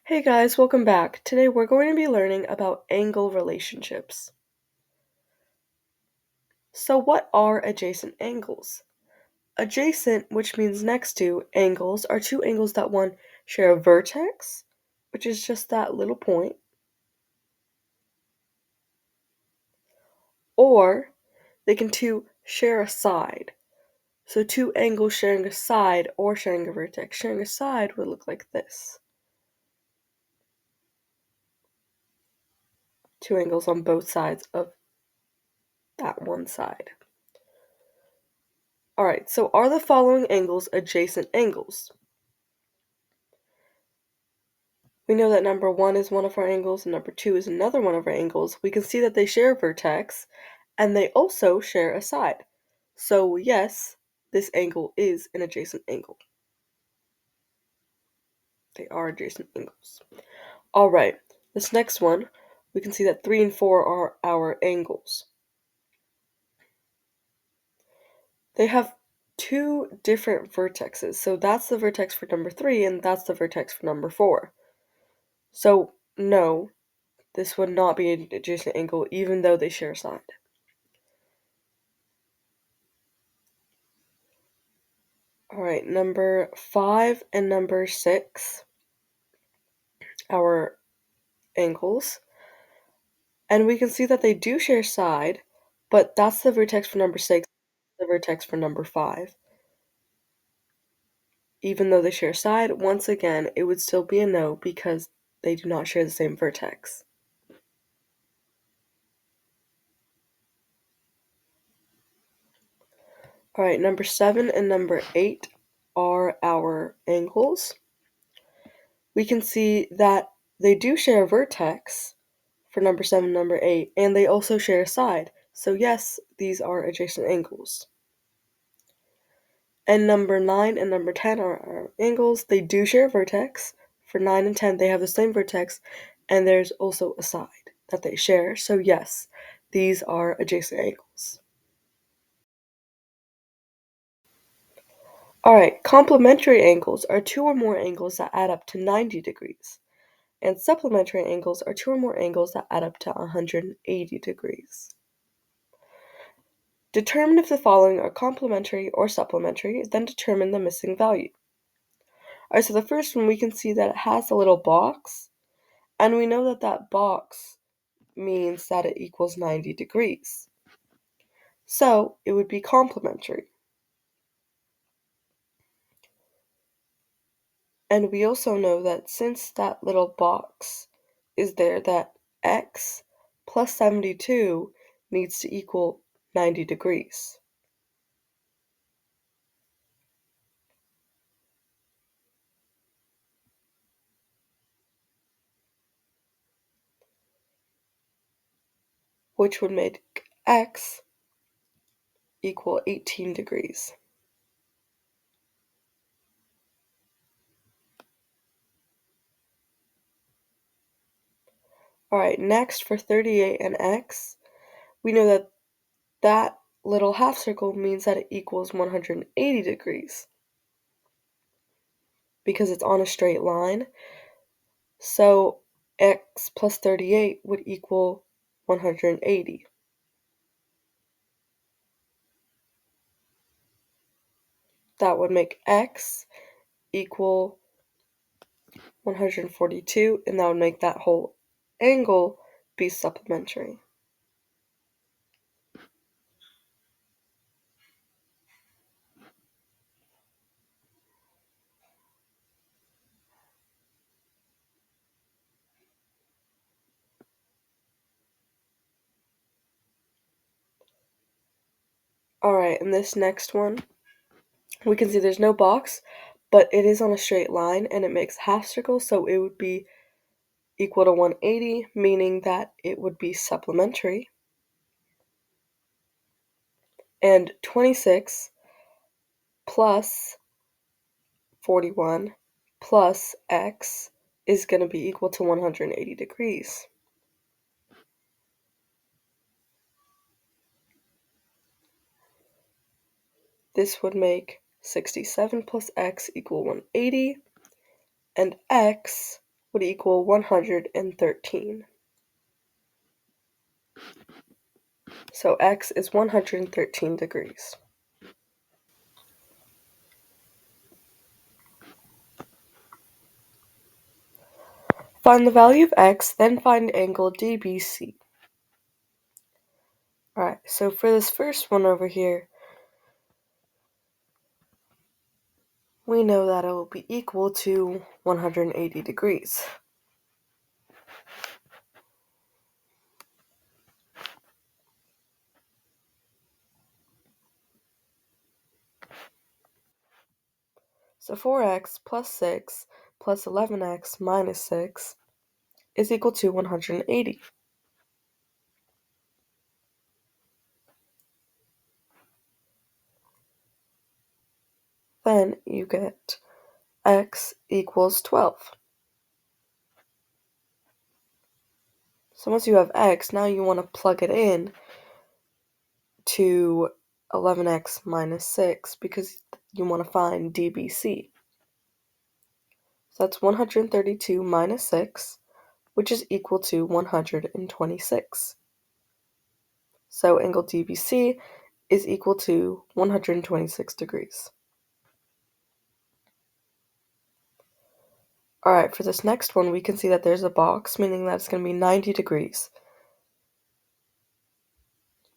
Hey guys, welcome back. Today we're going to be learning about angle relationships. So what are adjacent angles? Adjacent, which means next to, angles are two angles that one share a vertex, which is just that little point, or they can share a side. So two angles sharing a side or sharing a vertex. Sharing a side would look like this. Two angles on both sides of that one side. Alright, so are the following angles adjacent angles? We know that number 1 is one of our angles and number 2 is another one of our angles. We can see that they share a vertex and they also share a side. So yes, this angle is an adjacent angle. They are adjacent angles. Alright, this next one, we can see that 3 and 4 are our angles. They have two different vertexes. So that's the vertex for number 3 and that's the vertex for number 4. So no, this would not be an adjacent angle even though they share a side. Alright, number 5 and number 6, our angles. And we can see that they do share side, but that's the vertex for number 6, the vertex for number 5. Even though they share side, once again, it would still be a no because they do not share the same vertex. Alright, number 7 and number 8 are our angles. We can see that they do share a vertex for number 7 and number 8, and they also share a side. So yes, these are adjacent angles. And number 9 and number 10 are our angles. They do share a vertex. For 9 and 10, they have the same vertex, and there's also a side that they share. So yes, these are adjacent angles. Alright, complementary angles are two or more angles that add up to 90 degrees. And supplementary angles are two or more angles that add up to 180 degrees. Determine if the following are complementary or supplementary, then determine the missing value. Alright, so the first one, we can see that it has a little box, and we know that that box means that it equals 90 degrees. So it would be complementary. And we also know that since that little box is there, that x plus 72 needs to equal 90 degrees. Which would make x equal 18 degrees. Alright, next for 38 and x, we know that that little half circle means that it equals 180 degrees because it's on a straight line. So x plus 38 would equal 180. That would make x equal 142, and that would make that whole angle be supplementary. Alright, and this next one, we can see there's no box, but it is on a straight line, and it makes half circles, so it would be equal to 180, meaning that it would be supplementary. And 26 plus 41 plus x is going to be equal to 180 degrees. This would make 67 plus x equal 180, and x would equal 113. So x is 113 degrees. Find the value of x, then find angle DBC. Alright, so for this first one over here, we know that it will be equal to 180 degrees. So 4x plus 6 plus 11x minus 6 is equal to 180. Then you get x equals 12. So once you have x, now you want to plug it in to 11x minus 6 because you want to find DBC. So that's 132 minus 6, which is equal to 126. So angle DBC is equal to 126 degrees. Alright, for this next one, we can see that there's a box, meaning that it's going to be 90 degrees.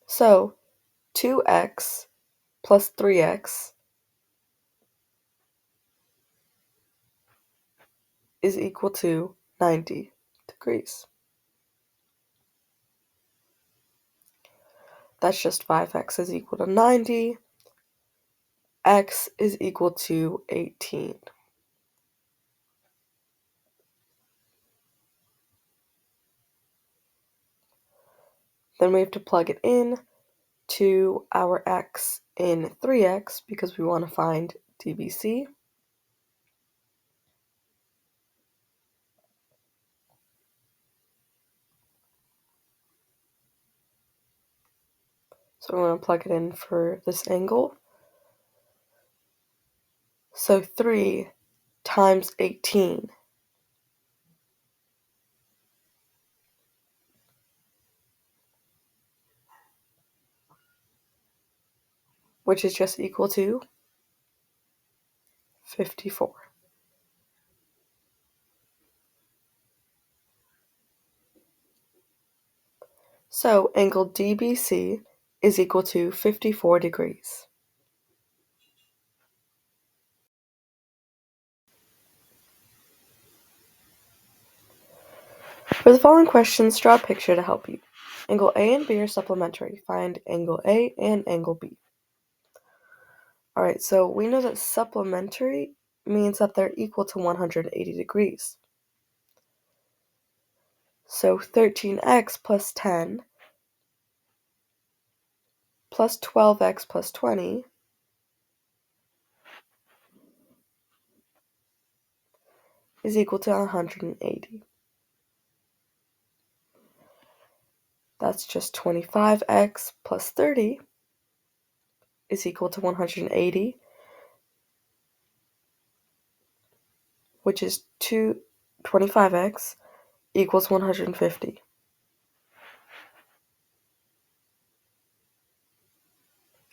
So 2x plus 3x is equal to 90 degrees. That's just 5x is equal to 90. X is equal to 18. Then we have to plug it in to our x in 3x because we want to find DBC. So we're going to plug it in for this angle. So 3 times 18 which is just equal to 54. So angle DBC is equal to 54 degrees. For the following questions, draw a picture to help you. Angle A and B are supplementary. Find angle A and angle B. Alright, so we know that supplementary means that they're equal to 180 degrees. So 13x plus 10 plus 12x plus 20 is equal to 180. That's just 25x plus 30 is equal to 180, which is 25x equals 150.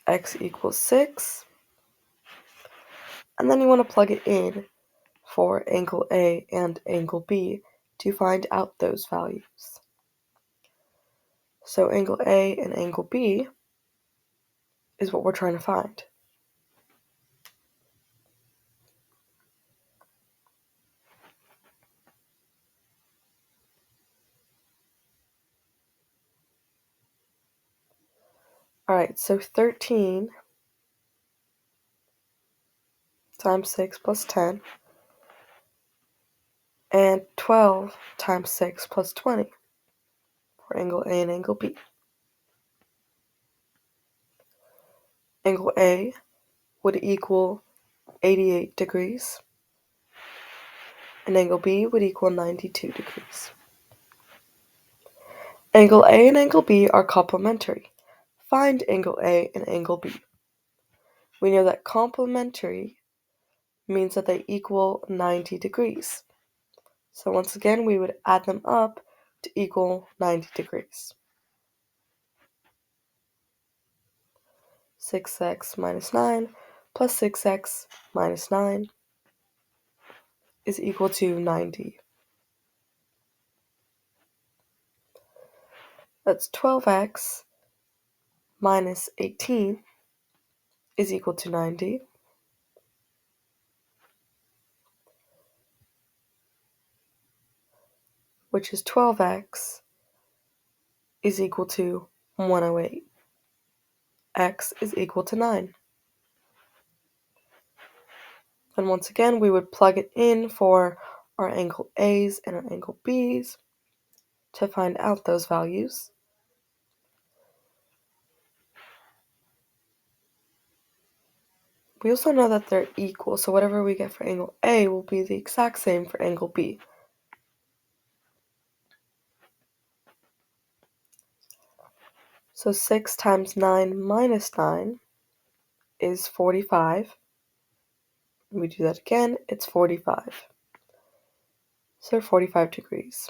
X equals 6. And then you want to plug it in for angle A and angle B to find out those values. So angle A and angle B is what we're trying to find. Alright, so 13 times 6 plus 10 and 12 times 6 plus 20 for angle A and angle B. Angle A would equal 88 degrees and angle B would equal 92 degrees. Angle A and angle B are complementary. Find angle A and angle B. We know that complementary means that they equal 90 degrees. So once again, we would add them up to equal 90 degrees. 6x minus 9 plus 6x minus 9 is equal to 90. That's 12x minus 18 is equal to 90. Which is 12x is equal to 108. X is equal to 9. And once again, we would plug it in for our angle A's and our angle B's to find out those values. We also know that they're equal, so whatever we get for angle A will be the exact same for angle B. So 6 times 9 minus 9 is 45. We do that again, it's 45. So 45 degrees.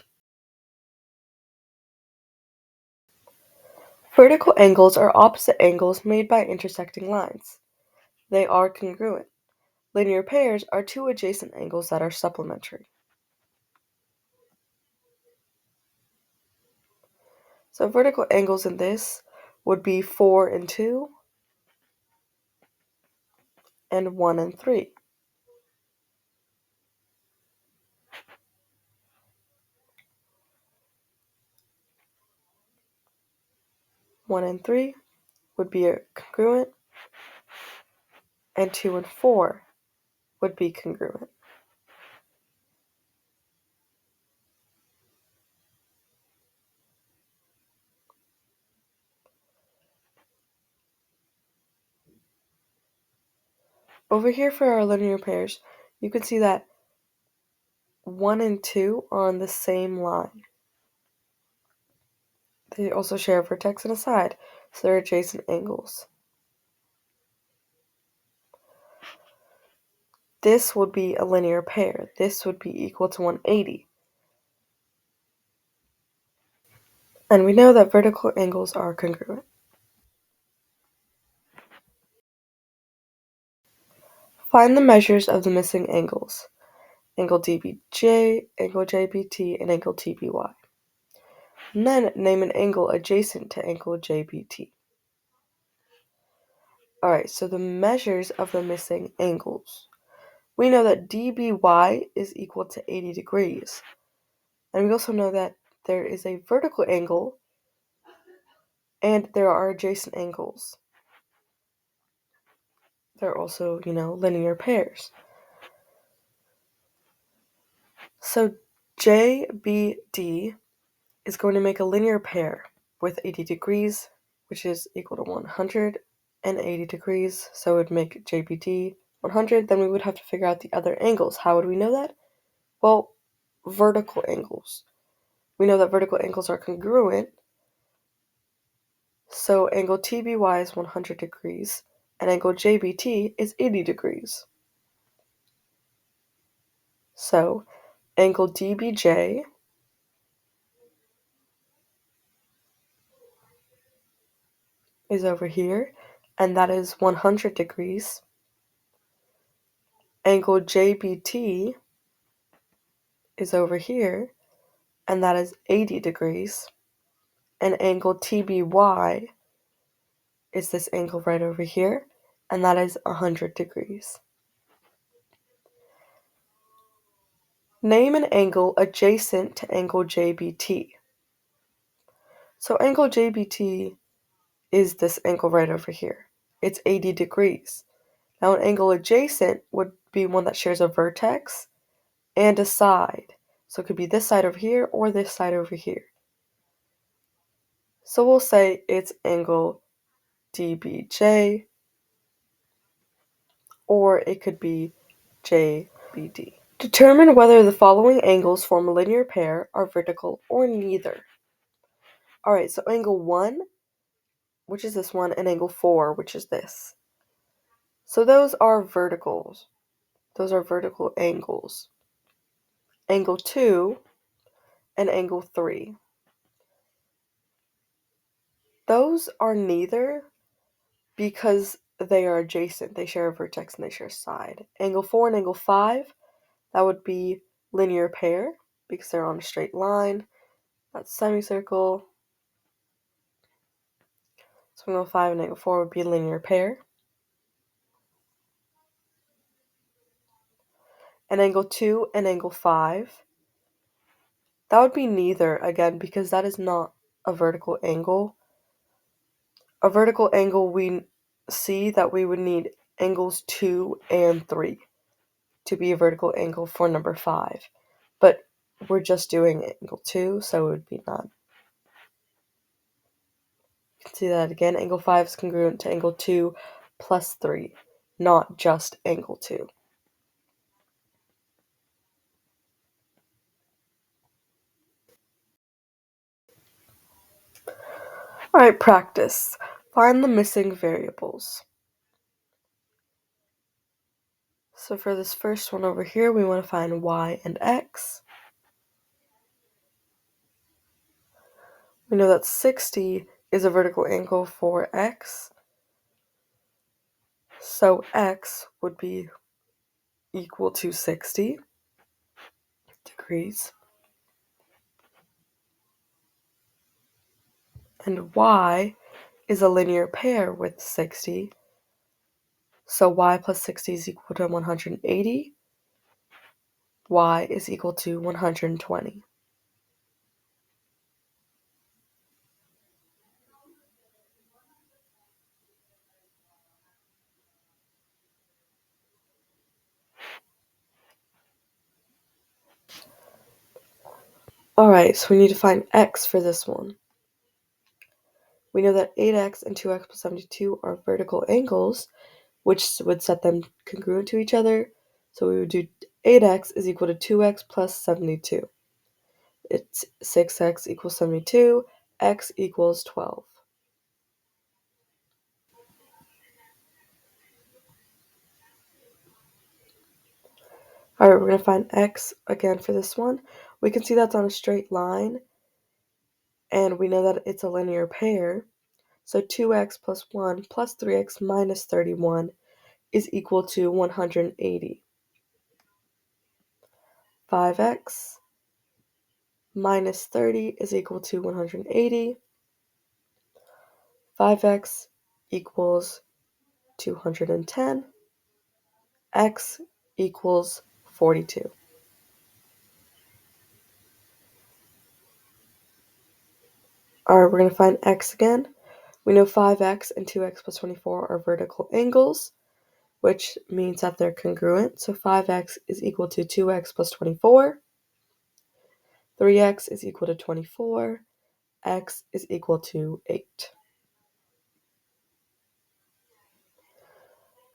Vertical angles are opposite angles made by intersecting lines. They are congruent. Linear pairs are two adjacent angles that are supplementary. So vertical angles in this would be 4 and 2 and 1 and 3. One and 3 would be congruent, and 2 and 4 would be congruent. Over here for our linear pairs, you can see that 1 and 2 are on the same line. They also share a vertex and a side, so they're adjacent angles. This would be a linear pair. This would be equal to 180. And we know that vertical angles are congruent. Find the measures of the missing angles. Angle DBJ, angle JBT, and angle TBY. And then name an angle adjacent to angle JBT. Alright, so the measures of the missing angles. We know that DBY is equal to 80 degrees. And we also know that there is a vertical angle and there are adjacent angles. They're also, linear pairs. So JBD is going to make a linear pair with 80 degrees, which is equal to 180 degrees. So it would make JBD 100. Then we would have to figure out the other angles. How would we know that? Well, vertical angles. We know that vertical angles are congruent. So angle TBY is 100 degrees, and angle JBT is 80 degrees. So angle DBJ is over here, and that is 100 degrees. Angle JBT is over here, and that is 80 degrees. And angle TBY is this angle right over here, and that is 100 degrees. Name an angle adjacent to angle JBT. So angle JBT is this angle right over here. It's 80 degrees. Now an angle adjacent would be one that shares a vertex and a side. So it could be this side over here or this side over here. So we'll say it's angle DBJ, or it could be JBD. Determine whether the following angles form a linear pair are vertical or neither. Alright, so angle 1, which is this one, and angle 4, which is this. So those are verticals. Those are vertical angles. angle 2, and angle 3. Those are neither because they are adjacent. They share a vertex and they share a side. Angle 4 and angle 5, that would be linear pair because they're on a straight line. That's semicircle. So angle 5 and angle 4 would be a linear pair. And angle 2 and angle 5, that would be neither, again, because that is not a vertical angle. A vertical angle, we see that we would need angles 2 and 3 to be a vertical angle for number 5. But we're just doing angle 2, so it would be none. You can see that again. Angle 5 is congruent to angle 2 plus 3, not just angle 2. Alright, practice. Find the missing variables. So for this first one over here, we want to find y and x. We know that 60 is a vertical angle for x. So x would be equal to 60 degrees. And y is a linear pair with 60. So y plus 60 is equal to 180. Y is equal to 120. Alright, so we need to find x for this one. We know that 8x and 2x plus 72 are vertical angles, which would set them congruent to each other. So we would do 8x is equal to 2x plus 72. It's 6x equals 72, x equals 12. Alright, we're going to find x again for this one. We can see that's on a straight line, and we know that it's a linear pair. So 2x plus 1 plus 3x minus 31 is equal to 180. 5x minus 30 is equal to 180. 5x equals 210. X equals 42. Alright, we're going to find x again. We know 5x and 2x plus 24 are vertical angles, which means that they're congruent. So 5x is equal to 2x plus 24. 3x is equal to 24. X is equal to 8.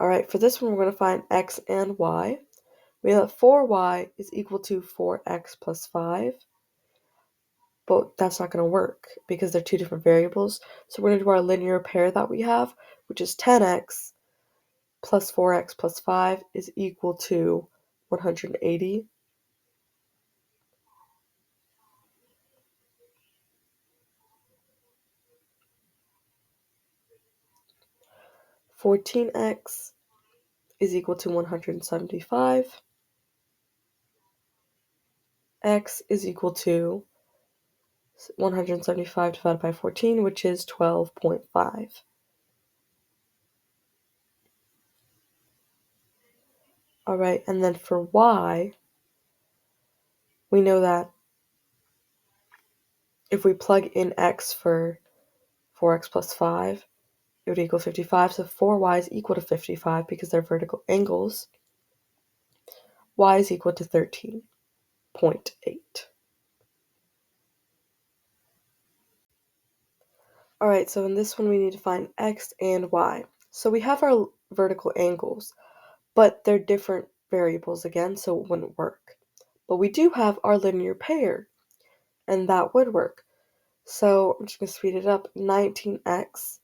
Alright, for this one, we're going to find x and y. We know that 4y is equal to 4x plus 5. But that's not going to work because they're two different variables. So we're going to do our linear pair that we have, which is 10x plus 4x plus 5 is equal to 180. 14x is equal to 175. X is equal to 175 divided by 14, which is 12.5. All right, and then for y, we know that if we plug in x for 4x plus 5, it would equal 55. So 4y is equal to 55 because they're vertical angles. Y is equal to 13.8. All right, so in this one, we need to find x and y. So we have our vertical angles, but they're different variables again, so it wouldn't work. But we do have our linear pair, and that would work. So I'm just going to speed it up. 19x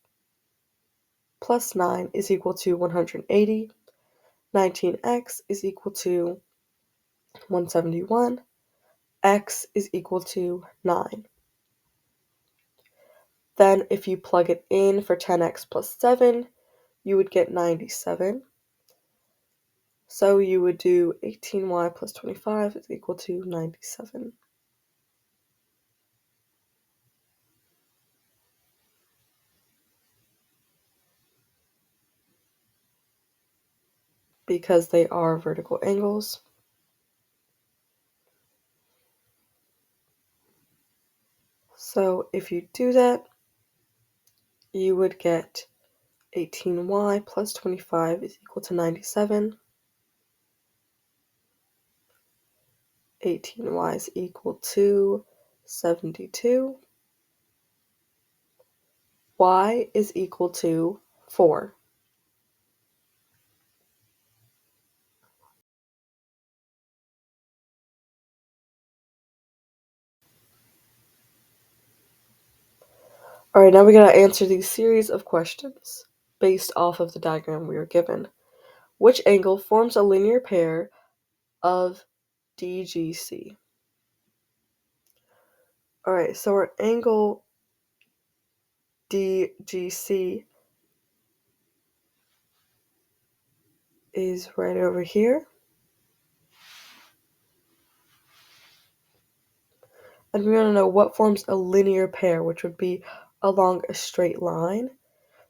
plus 9 is equal to 180. 19x is equal to 171. x is equal to 9. Then if you plug it in for 10x plus 7, you would get 97. So you would do 18y plus 25 is equal to 97. Because they are vertical angles. So if you do that, you would get 18y plus 25 is equal to 97. 18y is equal to 72. Y is equal to 4. All right, now we gotta answer these series of questions based off of the diagram we were given. Which angle forms a linear pair of DGC? All right, so our angle DGC is right over here. And we want to know what forms a linear pair, which would be along a straight line.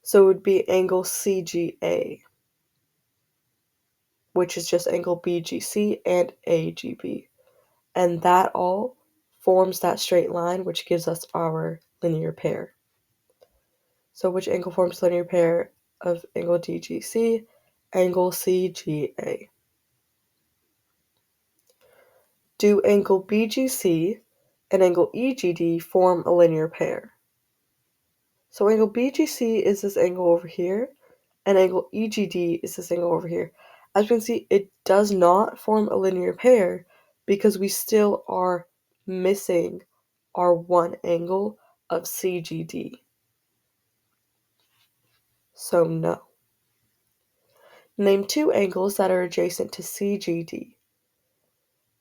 So it would be angle CGA, which is just angle BGC and AGB. And that all forms that straight line, which gives us our linear pair. So which angle forms linear pair of angle DGC? Angle CGA. Do angle BGC and angle EGD form a linear pair? So angle BGC is this angle over here, and angle EGD is this angle over here. As you can see, it does not form a linear pair because we still are missing our one angle of CGD. So no. Name two angles that are adjacent to CGD.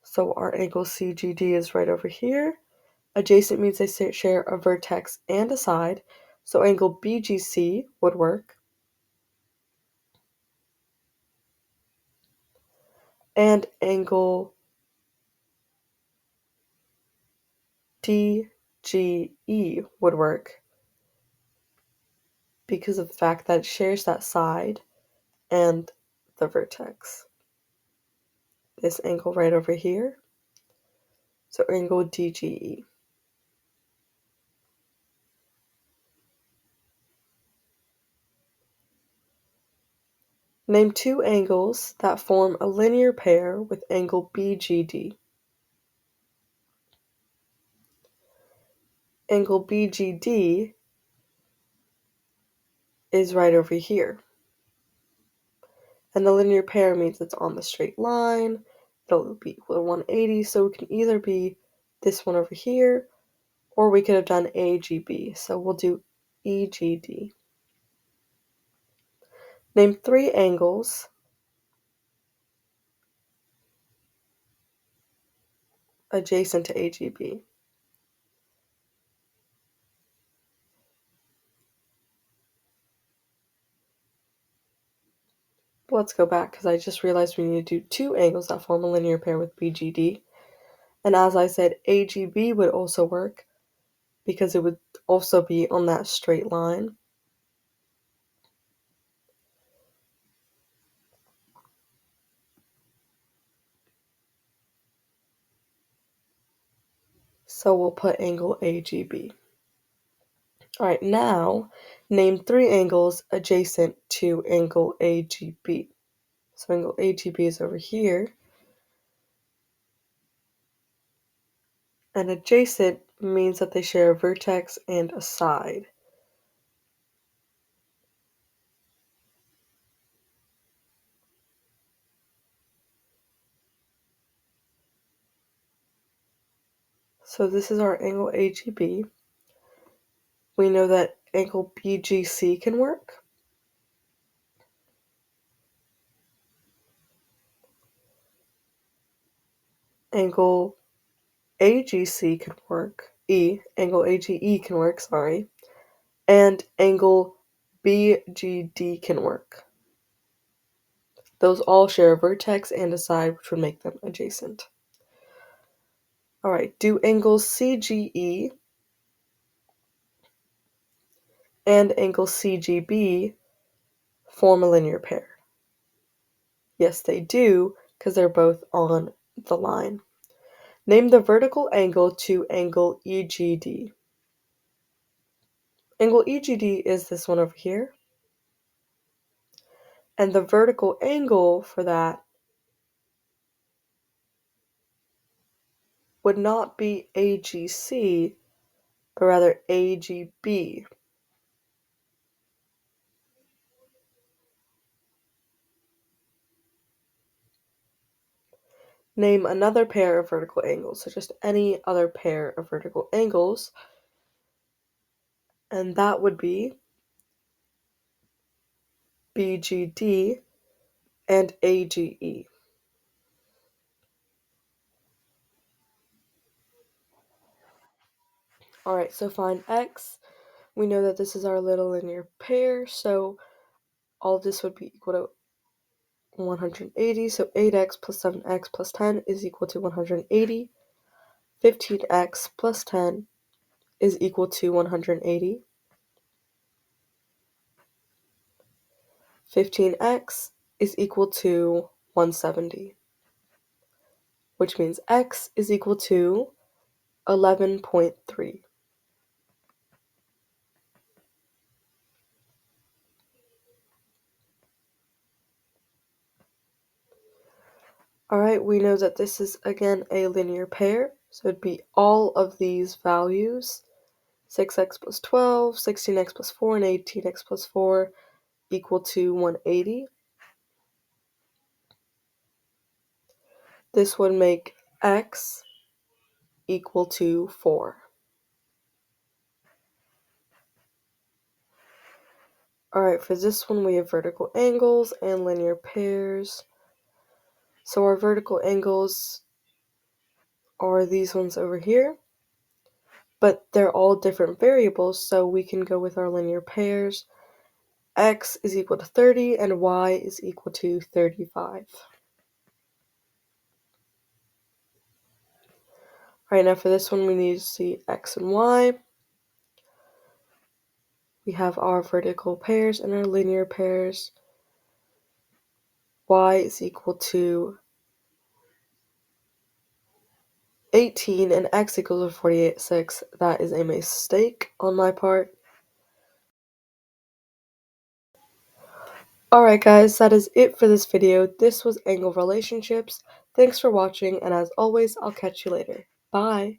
So our angle CGD is right over here. Adjacent means they share a vertex and a side. So angle BGC would work. And angle DGE would work because of the fact that it shares that side and the vertex. This angle right over here. So angle DGE. Name two angles that form a linear pair with angle BGD. Angle BGD is right over here. And the linear pair means it's on the straight line. It'll be equal to 180, so it can either be this one over here, or we could have done AGB. So we'll do EGD. Name three angles adjacent to AGB. Let's go back because I just realized we need to do two angles that form a linear pair with BGD. And as I said, AGB would also work because it would also be on that straight line. So we'll put angle AGB. All right, now name three angles adjacent to angle AGB. So angle AGB is over here. And adjacent means that they share a vertex and a side. So this is our angle AGB. We know that angle BGC can work. Angle AGC can work, angle AGE can work, and angle BGD can work. Those all share a vertex and a side, which would make them adjacent. All right, do angles CGE and angle CGB form a linear pair? Yes, they do, because they're both on the line. Name the vertical angle to angle EGD. Angle EGD is this one over here. And the vertical angle for that would not be AGC, but rather AGB. Name another pair of vertical angles, so just any other pair of vertical angles, and that would be BGD and AGE. Alright, so find x. We know that this is our little linear pair, so all of this would be equal to 180, so 8x plus 7x plus 10 is equal to 180. 15x plus 10 is equal to 180. 15x is equal to 170, which means x is equal to 11.3. Alright, we know that this is again a linear pair, so it'd be all of these values, 6x plus 12, 16x plus 4, and 18x plus 4 equal to 180. This would make x equal to 4. Alright, for this one we have vertical angles and linear pairs. So our vertical angles are these ones over here, but they're all different variables, so we can go with our linear pairs. X is equal to 30 and y is equal to 35. Alright, now for this one we need to see x and y. We have our vertical pairs and our linear pairs. Y is equal to 18 and x equals to 48.6. That is a mistake on my part. Alright guys, that is it for this video. This was angle relationships. Thanks for watching, and as always, I'll catch you later. Bye!